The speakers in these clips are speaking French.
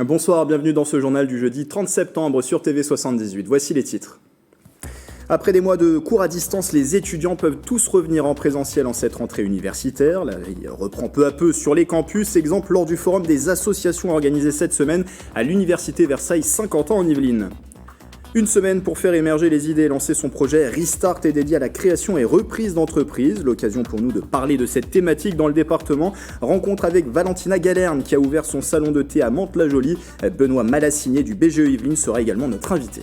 Bonsoir, bienvenue dans ce journal du jeudi 30 septembre sur TV78. Voici les titres. Après des mois de cours à distance, les étudiants peuvent tous revenir en présentiel en cette rentrée universitaire. La vie reprend peu à peu sur les campus. Exemple lors du forum des associations organisé cette semaine à l'université Versailles Saint-Quentin en Yvelines. Une semaine pour faire émerger les idées et lancer son projet Restart est dédié à la création et reprise d'entreprises. L'occasion pour nous de parler de cette thématique dans le département. Rencontre avec Valentina Galerne qui a ouvert son salon de thé à Mantes-la-Jolie. Benoît Malasigné du BGE Yvelines sera également notre invité.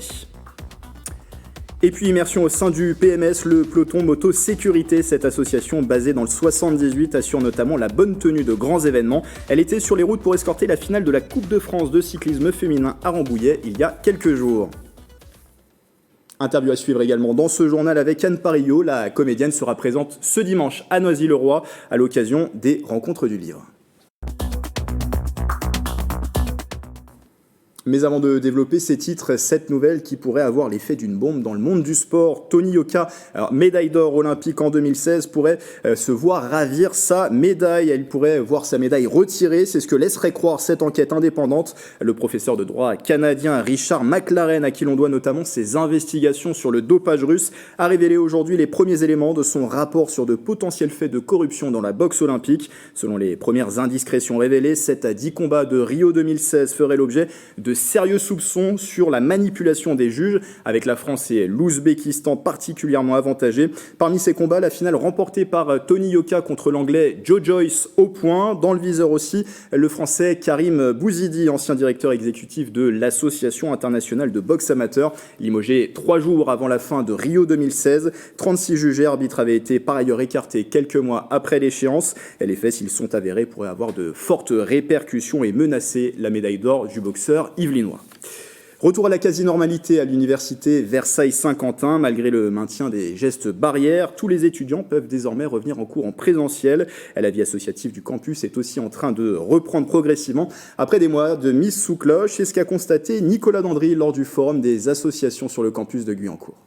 Et puis immersion au sein du PMS, le peloton moto sécurité. Cette association basée dans le 78 assure notamment la bonne tenue de grands événements. Elle était sur les routes pour escorter la finale de la Coupe de France de cyclisme féminin à Rambouillet il y a quelques jours. Interview à suivre également dans ce journal avec Anne Parillot. La comédienne sera présente ce dimanche à Noisy-le-Roi à l'occasion des Rencontres du Livre. Mais avant de développer ces titres, cette nouvelle qui pourrait avoir l'effet d'une bombe dans le monde du sport. Tony Yoka, médaille d'or olympique en 2016, pourrait se voir ravir sa médaille. Elle pourrait voir sa médaille retirée. C'est ce que laisserait croire cette enquête indépendante. Le professeur de droit canadien Richard McLaren, à qui l'on doit notamment ses investigations sur le dopage russe, a révélé aujourd'hui les premiers éléments de son rapport sur de potentiels faits de corruption dans la boxe olympique. Selon les premières indiscrétions révélées, 7 à 10 combats de Rio 2016 feraient l'objet de sérieux soupçons sur la manipulation des juges, avec la France et l'Ouzbékistan particulièrement avantagés. Parmi ces combats, la finale remportée par Tony Yoka contre l'anglais Joe Joyce au point. Dans le viseur aussi, le français Karim Bouzidi, ancien directeur exécutif de l'Association internationale de boxe amateur, limogé 3 jours avant la fin de Rio 2016. 36 jugés arbitres avaient été par ailleurs écartés quelques mois après l'échéance. Les faits, s'ils sont avérés, pourraient avoir de fortes répercussions et menacer la médaille d'or du boxeur yvelinois. Retour à la quasi-normalité à l'université Versailles-Saint-Quentin. Malgré le maintien des gestes barrières, tous les étudiants peuvent désormais revenir en cours en présentiel. La vie associative du campus est aussi en train de reprendre progressivement après des mois de mise sous cloche. C'est ce qu'a constaté Nicolas Dandry lors du forum des associations sur le campus de Guyancourt.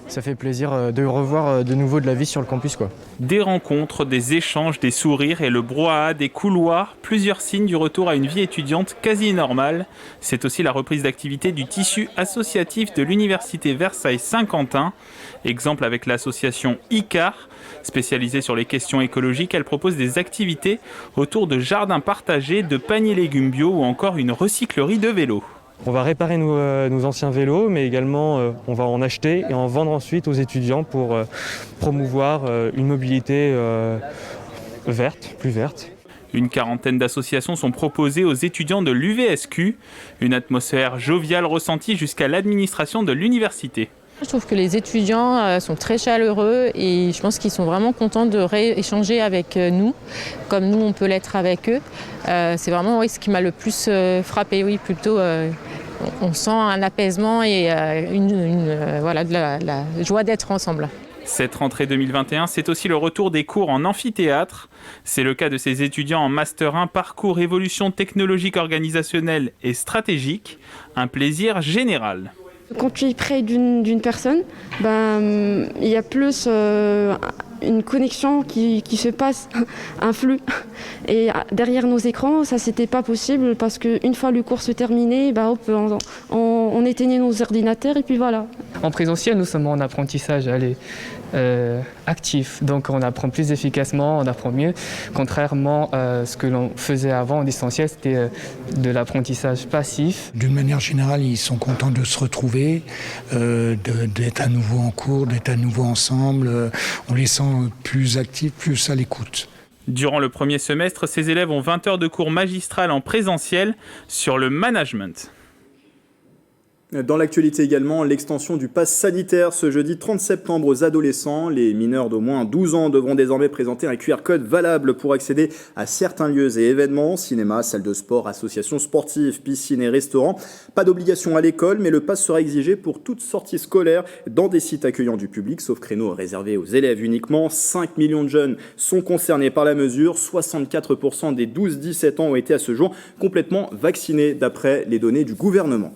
Ça fait plaisir de revoir de nouveau de la vie sur le campus, quoi. Des rencontres, des échanges, des sourires et le brouhaha des couloirs, plusieurs signes du retour à une vie étudiante quasi normale. C'est aussi la reprise d'activité du tissu associatif de l'université Versailles-Saint-Quentin. Exemple avec l'association ICAR, spécialisée sur les questions écologiques. Elle propose des activités autour de jardins partagés, de paniers légumes bio ou encore une recyclerie de vélos. On va réparer nos anciens vélos, mais également on va en acheter et en vendre ensuite aux étudiants pour promouvoir une mobilité verte, plus verte. Une quarantaine d'associations sont proposées aux étudiants de l'UVSQ, une atmosphère joviale ressentie jusqu'à l'administration de l'université. Je trouve que les étudiants sont très chaleureux et je pense qu'ils sont vraiment contents de rééchanger avec nous, comme nous on peut l'être avec eux. C'est vraiment ce qui m'a le plus frappé, plutôt on sent un apaisement et de la joie d'être ensemble. Cette rentrée 2021, c'est aussi le retour des cours en amphithéâtre. C'est le cas de ces étudiants en Master 1 Parcours Évolution technologique organisationnelle et stratégique, un plaisir général. Quand tu es près d'une personne, il y a plus une connexion qui se passe, un flux. Et derrière nos écrans, ça c'était pas possible parce qu'une fois le cours se terminait, on éteignait nos ordinateurs et puis voilà. En présentiel, nous sommes en apprentissage actif, donc on apprend plus efficacement, on apprend mieux. Contrairement à ce que l'on faisait avant en distanciel, c'était de l'apprentissage passif. D'une manière générale, ils sont contents de se retrouver, d'être à nouveau en cours, d'être à nouveau ensemble. On les sent plus actifs, plus à l'écoute. Durant le premier semestre, ces élèves ont 20 heures de cours magistral en présentiel sur le management. Dans l'actualité également, l'extension du pass sanitaire ce jeudi 30 septembre aux adolescents. Les mineurs d'au moins 12 ans devront désormais présenter un QR code valable pour accéder à certains lieux et événements, cinéma, salles de sport, associations sportives, piscines et restaurants. Pas d'obligation à l'école, mais le pass sera exigé pour toute sortie scolaire dans des sites accueillant du public, sauf créneaux réservés aux élèves uniquement. 5 millions de jeunes sont concernés par la mesure. 64% des 12-17 ans ont été à ce jour complètement vaccinés d'après les données du gouvernement.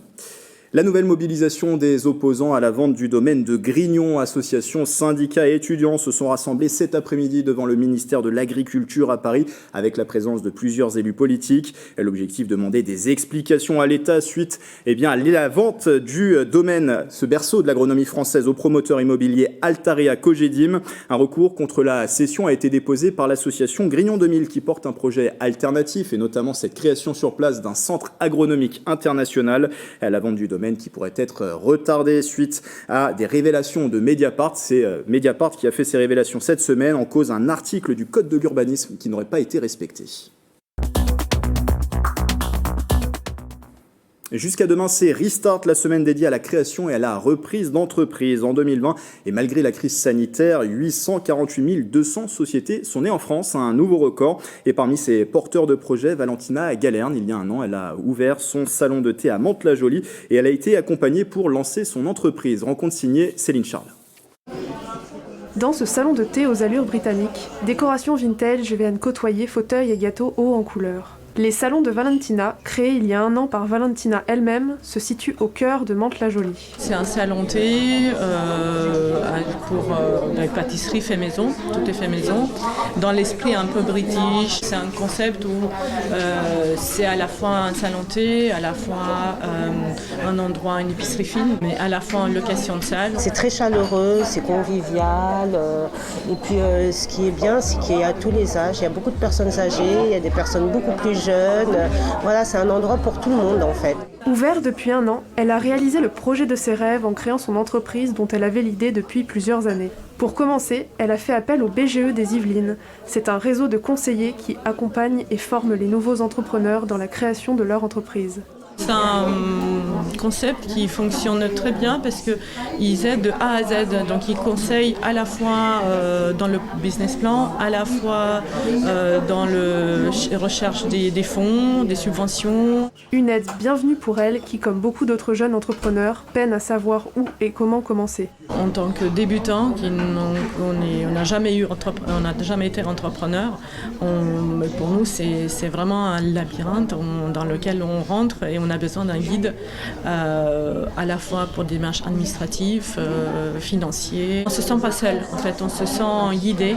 La nouvelle mobilisation des opposants à la vente du domaine de Grignon, associations, syndicats et étudiants se sont rassemblés cet après-midi devant le ministère de l'Agriculture à Paris avec la présence de plusieurs élus politiques. L'objectif, demander des explications à l'État suite à la vente du domaine, ce berceau de l'agronomie française, au promoteur immobilier Altarea Cogedim. Un recours contre la cession a été déposé par l'association Grignon 2000 qui porte un projet alternatif et notamment cette création sur place d'un centre agronomique international. La vente du domaine qui pourrait être retardée suite à des révélations de Mediapart. C'est Mediapart qui a fait ces révélations cette semaine, en cause un article du Code de l'urbanisme qui n'aurait pas été respecté. Jusqu'à demain, c'est Restart, la semaine dédiée à la création et à la reprise d'entreprises. En 2020, et malgré la crise sanitaire, 848 200 sociétés sont nées en France, un nouveau record. Et parmi ces porteurs de projets, Valentina Galerne, il y a un an, elle a ouvert son salon de thé à Mantes-la-Jolie et elle a été accompagnée pour lancer son entreprise. Rencontre signée Céline Charles. Dans ce salon de thé aux allures britanniques, décoration vintage viennent côtoyer fauteuils et gâteaux hauts en couleur. Les salons de Valentina, créés il y a un an par Valentina elle-même, se situent au cœur de Mantes-la-Jolie. C'est un salon thé pour la pâtisserie fait maison, tout est fait maison. Dans l'esprit un peu british, c'est un concept où c'est à la fois un salon thé, à la fois un endroit, une épicerie fine, mais à la fois une location de salle. C'est très chaleureux, c'est convivial. Et puis ce qui est bien, c'est qu'il y a tous les âges. Il y a beaucoup de personnes âgées, il y a des personnes beaucoup plus jeunes. Voilà, c'est un endroit pour tout le monde en fait. Ouvert depuis un an, elle a réalisé le projet de ses rêves en créant son entreprise dont elle avait l'idée depuis plusieurs années. Pour commencer, elle a fait appel au BGE des Yvelines. C'est un réseau de conseillers qui accompagne et forme les nouveaux entrepreneurs dans la création de leur entreprise. C'est un concept qui fonctionne très bien parce qu'ils aident de A à Z. Donc ils conseillent à la fois dans le business plan, à la fois dans la recherche des fonds, des subventions. Une aide bienvenue pour elle qui, comme beaucoup d'autres jeunes entrepreneurs, peine à savoir où et comment commencer. En tant que débutant, on n'a jamais été entrepreneur, pour nous c'est vraiment un labyrinthe dans lequel on rentre et on a besoin d'un guide à la fois pour des démarches administratives, financières. On ne se sent pas seul, en fait, on se sent guidé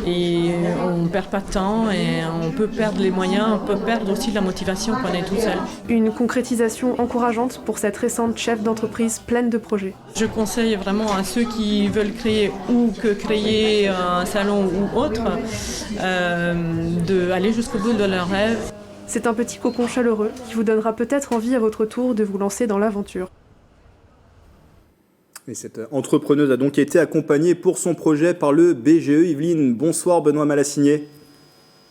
et on ne perd pas de temps et on peut perdre les moyens, on peut perdre aussi la motivation quand on est tout seul. Une concrétisation encourageante pour cette récente chef d'entreprise pleine de projets. Je conseille vraiment à ceux qui veulent créer un salon ou autre d'aller jusqu'au bout de leurs rêves. C'est un petit cocon chaleureux qui vous donnera peut-être envie à votre tour de vous lancer dans l'aventure. Et cette entrepreneuse a donc été accompagnée pour son projet par le BGE Yvelines. Bonsoir Benoît Malassigné.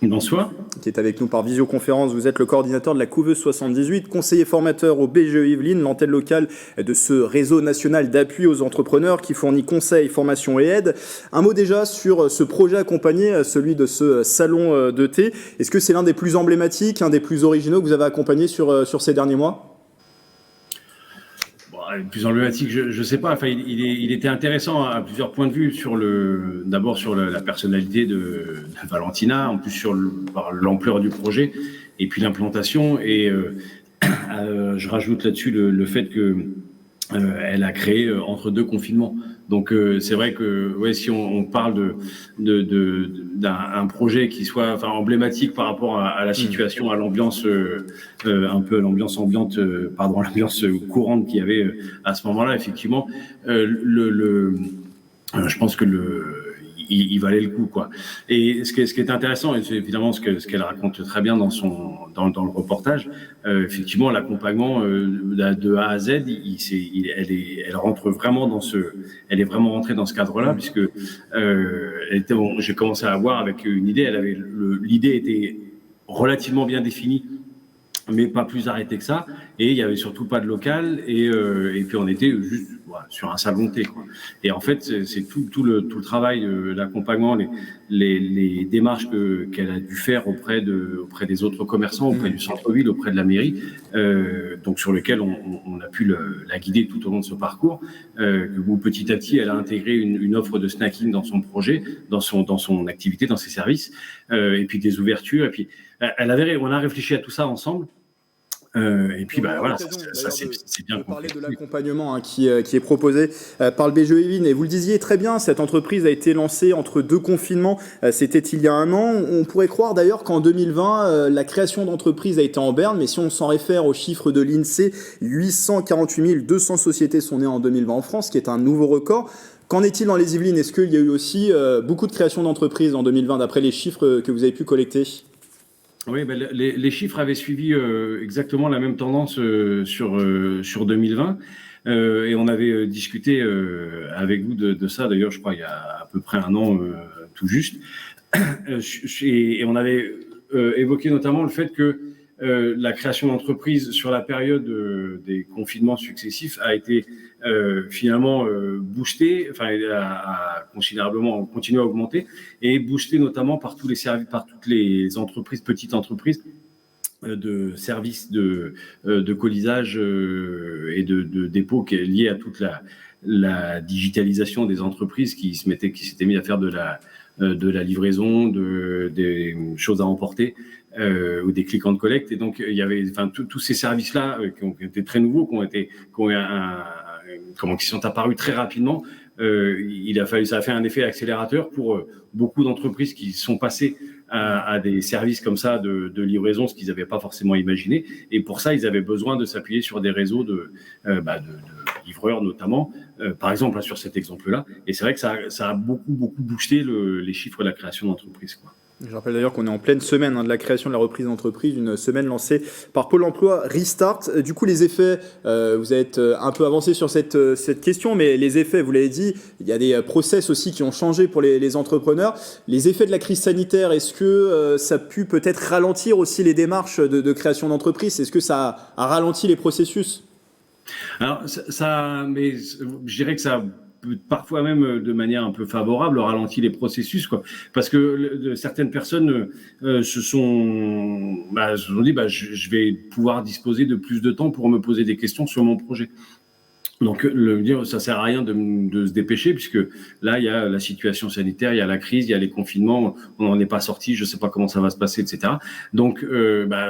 Bonsoir. Qui est avec nous par visioconférence. Vous êtes le coordinateur de la couveuse 78, conseiller formateur au BGE Yvelines, l'antenne locale de ce réseau national d'appui aux entrepreneurs qui fournit conseils, formations et aides. Un mot déjà sur ce projet accompagné, celui de ce salon de thé. Est-ce que c'est l'un des plus emblématiques, un des plus originaux que vous avez accompagné sur ces derniers mois ? Plus emblématique, je ne sais pas. Enfin, il était intéressant à plusieurs points de vue. D'abord sur la personnalité de Valentina, en plus par l'ampleur du projet, et puis l'implantation. Et je rajoute là-dessus le fait que elle a créé entre deux confinements. Donc c'est vrai que si on parle d'un projet qui soit emblématique par rapport à la situation, à l'ambiance un peu l'ambiance ambiante, l'ambiance courante qu'il y avait à ce moment-là, effectivement, je pense que il valait le coup, quoi. Et ce qui est intéressant, et c'est évidemment ce qu'elle raconte très bien dans le reportage, effectivement, l'accompagnement de A à Z, elle rentre vraiment elle est vraiment rentrée dans ce cadre-là, puisque j'ai commencé à la voir avec une idée. L'idée était relativement bien définie, mais pas plus arrêté que ça, et il y avait surtout pas de local, et puis on était juste sur un salon de thé, quoi. Et en fait c'est tout le travail d'accompagnement, les démarches qu'elle a dû faire auprès des autres commerçants, auprès du centre-ville, auprès de la mairie, donc sur lequel on a pu la guider tout au long de ce parcours, où petit à petit elle a intégré une offre de snacking dans son projet, dans son activité, dans ses services, et puis des ouvertures, et puis on a réfléchi à tout ça ensemble. Et puis, On aura voilà, l'occasion, ça d'ailleurs, c'est bien de parler de concrétisé. l'accompagnement qui est proposé par le BGE Yvelines. Et vous le disiez très bien, cette entreprise a été lancée entre deux confinements. C'était il y a un an. On pourrait croire d'ailleurs qu'en 2020, la création d'entreprises a été en berne. Mais si on s'en réfère aux chiffres de l'INSEE, 848 200 sociétés sont nées en 2020 en France, qui est un nouveau record. Qu'en est-il dans les Yvelines? Est-ce qu'il y a eu aussi beaucoup de créations d'entreprises en 2020, d'après les chiffres que vous avez pu collecter? Oui, ben, les chiffres avaient suivi exactement la même tendance sur 2020. Et on avait discuté avec vous de ça, d'ailleurs, je crois, il y a à peu près un an tout juste. Et on avait évoqué notamment le fait que la création d'entreprises sur la période des confinements successifs a été finalement boostée, enfin a considérablement continué à augmenter et boostée notamment par tous les services, par toutes les entreprises, petites entreprises de services de colisage et de dépôt qui est lié à toute la digitalisation des entreprises qui s'étaient mis à faire de la livraison, des choses à emporter ou des click and collect. Et donc il y avait, enfin, tous ces services-là qui ont été très nouveaux, qui sont apparus très rapidement. Ça a fait un effet accélérateur pour beaucoup d'entreprises qui sont passées à des services comme ça de livraison, ce qu'ils n'avaient pas forcément imaginé. Et pour ça, ils avaient besoin de s'appuyer sur des réseaux de livreurs notamment, par exemple là, sur cet exemple-là. Et c'est vrai que ça a beaucoup boosté les chiffres de la création d'entreprises, quoi. Je rappelle d'ailleurs qu'on est en pleine semaine de la création de la reprise d'entreprise, une semaine lancée par Pôle emploi Restart. Du coup, les effets, vous êtes un peu avancé sur cette question, mais les effets, vous l'avez dit, il y a des process aussi qui ont changé pour les entrepreneurs. Les effets de la crise sanitaire, est-ce que ça a pu peut-être ralentir aussi les démarches de création d'entreprise? Est-ce que ça a ralenti les processus? Alors, mais je dirais que ça peut parfois même de manière un peu favorable ralentir les processus, quoi. Parce que certaines personnes se sont dit, je vais pouvoir disposer de plus de temps pour me poser des questions sur mon projet. Donc, ça sert à rien de se dépêcher, puisque là, il y a la situation sanitaire, il y a la crise, il y a les confinements, on n'en est pas sorti, je sais pas comment ça va se passer, etc. Donc,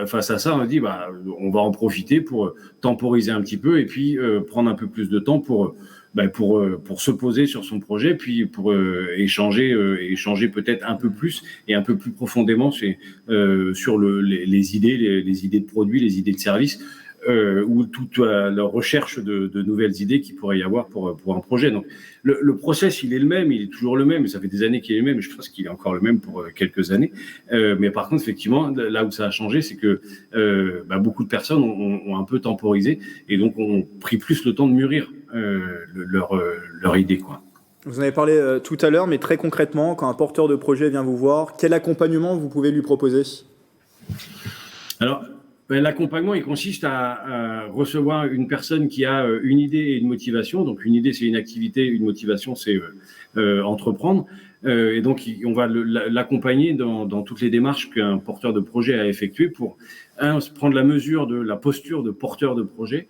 face à ça, on dit, on va en profiter pour temporiser un petit peu et puis prendre un peu plus de temps pour se poser sur son projet, puis pour échanger peut-être un peu plus et un peu plus profondément sur les idées de produits, les idées de services, ou toute la recherche de nouvelles idées qu'il pourrait y avoir pour un projet. Donc le process, il est le même, il est toujours le même, et ça fait des années qu'il est le même, et je pense qu'il est encore le même pour quelques années. Mais par contre, effectivement, là où ça a changé, c'est que beaucoup de personnes ont un peu temporisé et donc ont pris plus le temps de mûrir leur idée, quoi. Vous en avez parlé tout à l'heure, mais très concrètement, quand un porteur de projet vient vous voir, quel accompagnement vous pouvez lui proposer? Alors, l'accompagnement, il consiste à recevoir une personne qui a une idée et une motivation. Donc, une idée, c'est une activité, une motivation, c'est entreprendre. Et donc, on va l'accompagner dans toutes les démarches qu'un porteur de projet a effectuées pour prendre la mesure de la posture de porteur de projet,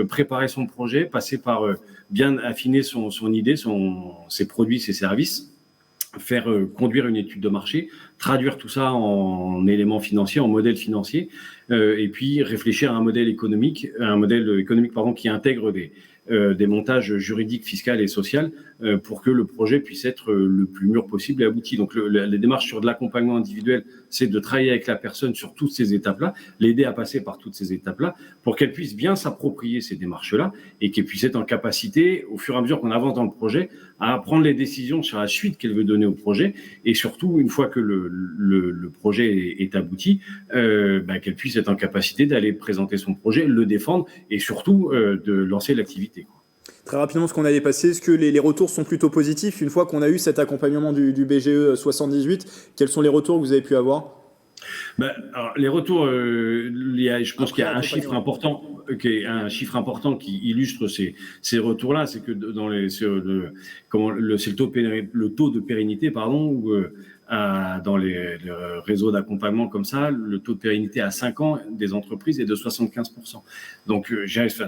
préparer son projet, passer par bien affiner son idée, ses produits, ses services, faire conduire une étude de marché, traduire tout ça en éléments financiers, en modèles financiers, et puis réfléchir à un modèle économique qui intègre des montages juridiques, fiscaux et sociaux pour que le projet puisse être le plus mûr possible et abouti. Donc les démarches sur de l'accompagnement individuel, c'est de travailler avec la personne sur toutes ces étapes-là, l'aider à passer par toutes ces étapes-là pour qu'elle puisse bien s'approprier ces démarches-là et qu'elle puisse être en capacité, au fur et à mesure qu'on avance dans le projet, à prendre les décisions sur la suite qu'elle veut donner au projet et surtout, une fois que le projet est abouti, qu'elle puisse être en capacité d'aller présenter son projet, le défendre et surtout de lancer l'activité, quoi. Très rapidement, ce qu'on a dépassé, est-ce que les retours sont plutôt positifs une fois qu'on a eu cet accompagnement du BGE 78? Quels sont les retours que vous avez pu avoir? Alors, les retours, je pense qu'il y a un chiffre important qui illustre ces retours-là, c'est que c'est le taux de pérennité, où dans les réseaux d'accompagnement comme ça, le taux de pérennité à 5 ans des entreprises est de 75%. Donc,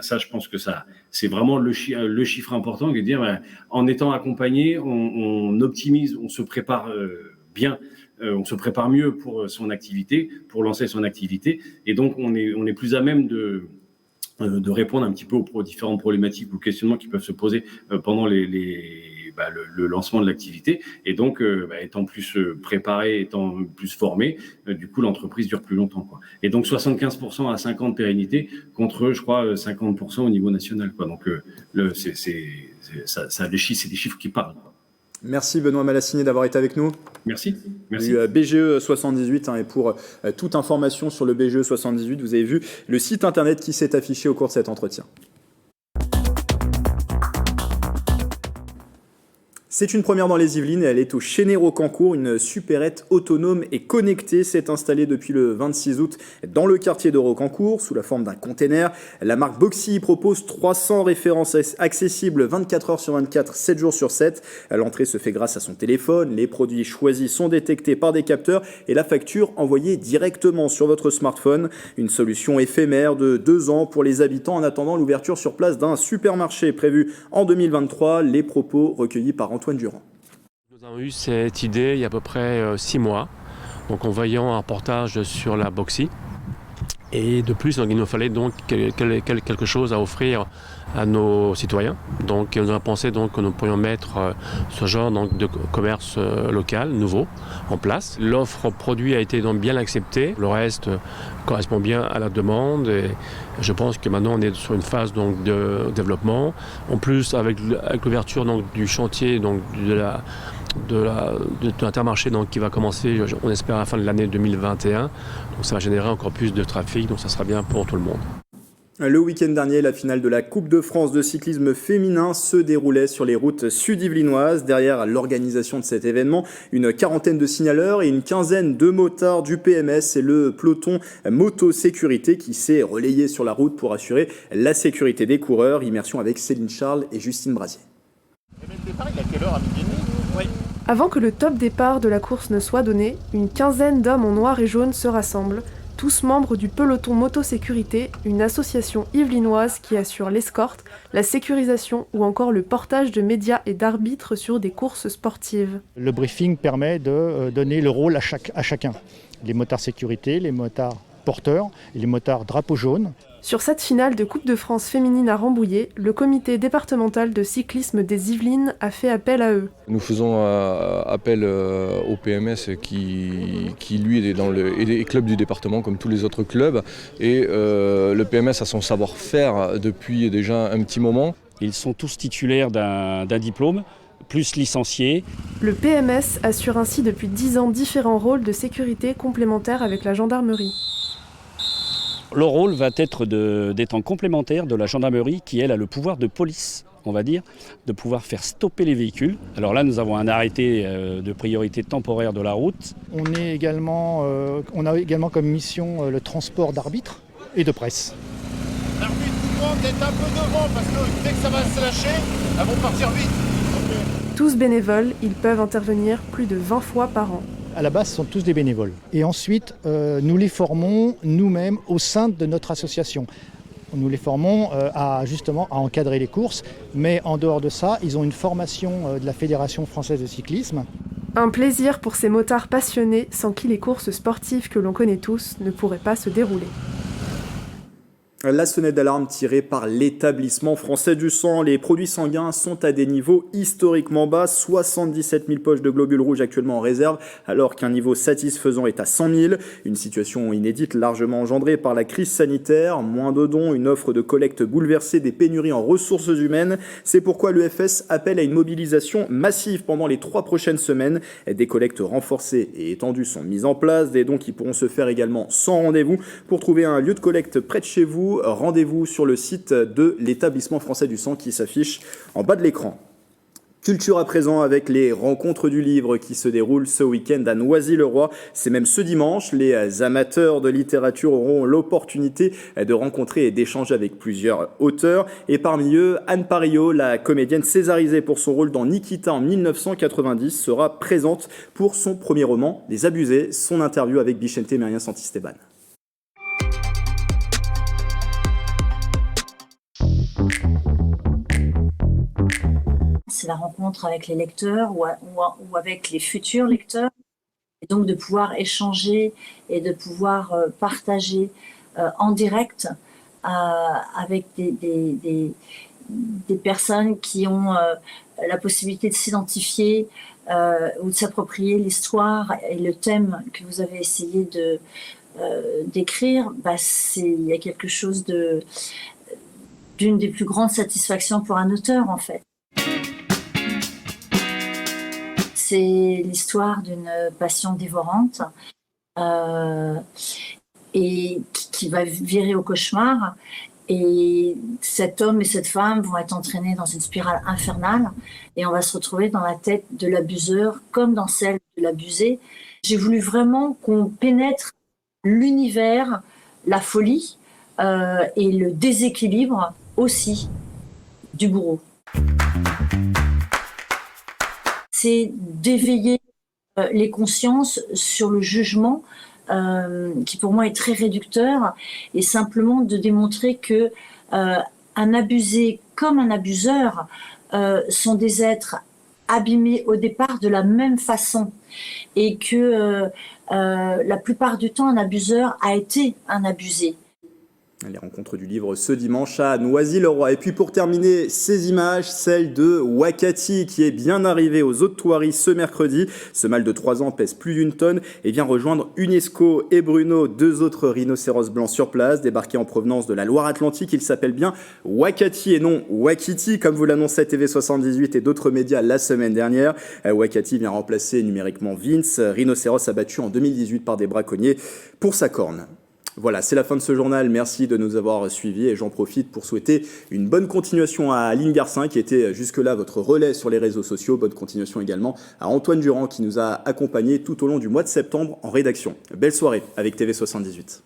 ça, je pense que ça, c'est vraiment le chiffre important, qui est de dire, en étant accompagné, on optimise, on se prépare bien on se prépare mieux pour son activité, pour lancer son activité, et donc on est plus à même de répondre un petit peu aux différentes problématiques ou questionnements qui peuvent se poser pendant le lancement de l'activité. Et donc, étant plus préparé, étant plus formé, du coup, l'entreprise dure plus longtemps, quoi. Et donc, 75% à 50% de pérennité contre, je crois, 50% au niveau national, quoi. Donc, c'est des chiffres qui parlent, quoi. Merci Benoît Malassinier d'avoir été avec nous. Merci. Du BGE 78, et pour toute information sur le BGE 78, vous avez vu le site internet qui s'est affiché au cours de cet entretien. C'est une première dans les Yvelines et elle est au Chénet-Rocancourt. Une supérette autonome et connectée s'est installée depuis le 26 août dans le quartier de Rocancourt sous la forme d'un container. La marque Boxy y propose 300 références accessibles 24 heures sur 24, 7 jours sur 7. L'entrée se fait grâce à son téléphone. Les produits choisis sont détectés par des capteurs et la facture envoyée directement sur votre smartphone. Une solution éphémère de 2 ans pour les habitants en attendant l'ouverture sur place d'un supermarché prévu en 2023. Les propos recueillis par Antoine Durand. Nous avons eu cette idée il y a à peu près 6 mois, donc en voyant un reportage sur la Boxy. Et de plus, donc, il nous fallait donc quelque chose à offrir à nos citoyens. Donc nous avons pensé donc, que nous pourrions mettre ce genre donc, de commerce local, nouveau, en place. L'offre produit a été donc bien acceptée. Le reste correspond bien à la demande. Et je pense que maintenant on est sur une phase donc, de développement. En plus, avec l'ouverture donc, du chantier donc, de l'Intermarché donc, qui va commencer, on espère, à la fin de l'année 2021. Donc ça va générer encore plus de trafic, donc ça sera bien pour tout le monde. Le week-end dernier, la finale de la Coupe de France de cyclisme féminin se déroulait sur les routes sud-yvelinoises. Derrière l'organisation de cet événement, une quarantaine de signaleurs et une quinzaine de motards du PMS et le peloton moto-sécurité qui s'est relayé sur la route pour assurer la sécurité des coureurs. Immersion avec Céline Charles et Justine Brasier. Le départ, il est à quelle heure? À midi et demi? Oui. Avant que le top départ de la course ne soit donné, une quinzaine d'hommes en noir et jaune se rassemblent, tous membres du peloton motosécurité, une association yvelinoise qui assure l'escorte, la sécurisation ou encore le portage de médias et d'arbitres sur des courses sportives. Le briefing permet de donner le rôle à chacun. Les motards sécurité, les motards porteurs et les motards drapeau jaune. Sur cette finale de Coupe de France féminine à Rambouillet, le comité départemental de cyclisme des Yvelines a fait appel à eux. Nous faisons appel au PMS qui lui est dans les clubs du département comme tous les autres clubs. Et le PMS a son savoir-faire depuis déjà un petit moment. Ils sont tous titulaires d'un diplôme, plus licenciés. Le PMS assure ainsi depuis 10 ans différents rôles de sécurité complémentaires avec la gendarmerie. Le rôle va être d'être en complémentaire de la gendarmerie qui, elle, a le pouvoir de police, on va dire, de pouvoir faire stopper les véhicules. Alors là, nous avons un arrêté de priorité temporaire de la route. On a également comme mission le transport d'arbitres et de presse. L'arbitre vous demande d'être un peu devant parce que dès que ça va se lâcher, elles vont partir vite. Tous bénévoles, ils peuvent intervenir plus de 20 fois par an. À la base, ce sont tous des bénévoles. Et ensuite, nous les formons nous-mêmes au sein de notre association. Nous les formons à encadrer les courses, mais en dehors de ça, ils ont une formation de la Fédération française de cyclisme. Un plaisir pour ces motards passionnés sans qui les courses sportives que l'on connaît tous ne pourraient pas se dérouler. La sonnette d'alarme tirée par l'établissement français du sang. Les produits sanguins sont à des niveaux historiquement bas. 77 000 poches de globules rouges actuellement en réserve, alors qu'un niveau satisfaisant est à 100 000. Une situation inédite largement engendrée par la crise sanitaire. Moins de dons, une offre de collecte bouleversée, des pénuries en ressources humaines. C'est pourquoi l'UFS appelle à une mobilisation massive pendant les 3 prochaines semaines. Des collectes renforcées et étendues sont mises en place. Des dons qui pourront se faire également sans rendez-vous. Pour trouver un lieu de collecte près de chez vous, rendez-vous sur le site de l'établissement français du sang qui s'affiche en bas de l'écran. Culture à présent avec les rencontres du livre qui se déroulent ce week-end à Noisy-le-Roi. C'est même ce dimanche. Les amateurs de littérature auront l'opportunité de rencontrer et d'échanger avec plusieurs auteurs. Et parmi eux, Anne Parillot, la comédienne césarisée pour son rôle dans Nikita en 1990, sera présente pour son premier roman, Les Abusés. Son interview avec Bichente Meria Santisteban. C'est la rencontre avec les lecteurs ou avec les futurs lecteurs. Donc de pouvoir échanger et de pouvoir partager en direct avec des personnes qui ont la possibilité de s'identifier ou de s'approprier l'histoire et le thème que vous avez essayé d'écrire, il y a quelque chose d'une des plus grandes satisfactions pour un auteur, en fait. C'est l'histoire d'une passion dévorante et qui va virer au cauchemar. Et cet homme et cette femme vont être entraînés dans une spirale infernale et on va se retrouver dans la tête de l'abuseur comme dans celle de l'abusé. J'ai voulu vraiment qu'on pénètre l'univers, la folie et le déséquilibre aussi du bourreau. C'est d'éveiller les consciences sur le jugement qui pour moi est très réducteur et simplement de démontrer que un abusé comme un abuseur sont des êtres abîmés au départ de la même façon et que la plupart du temps un abuseur a été un abusé. Les rencontres du livre ce dimanche à Noisy-le-Roi. Et puis pour terminer, ces images, celle de Wakati qui est bien arrivé aux Eaux de Thoiry ce mercredi. Ce mâle de 3 ans pèse plus d'1 tonne et vient rejoindre UNESCO et Bruno, 2 autres rhinocéros blancs sur place, débarqués en provenance de la Loire-Atlantique. Il s'appelle bien Wakati et non Wakiti, comme vous l'annonçait TV78 et d'autres médias la semaine dernière. Wakati vient remplacer numériquement Vince, rhinocéros abattu en 2018 par des braconniers pour sa corne. Voilà, c'est la fin de ce journal. Merci de nous avoir suivis et j'en profite pour souhaiter une bonne continuation à Aline Garcin qui était jusque-là votre relais sur les réseaux sociaux. Bonne continuation également à Antoine Durand qui nous a accompagnés tout au long du mois de septembre en rédaction. Belle soirée avec TV78.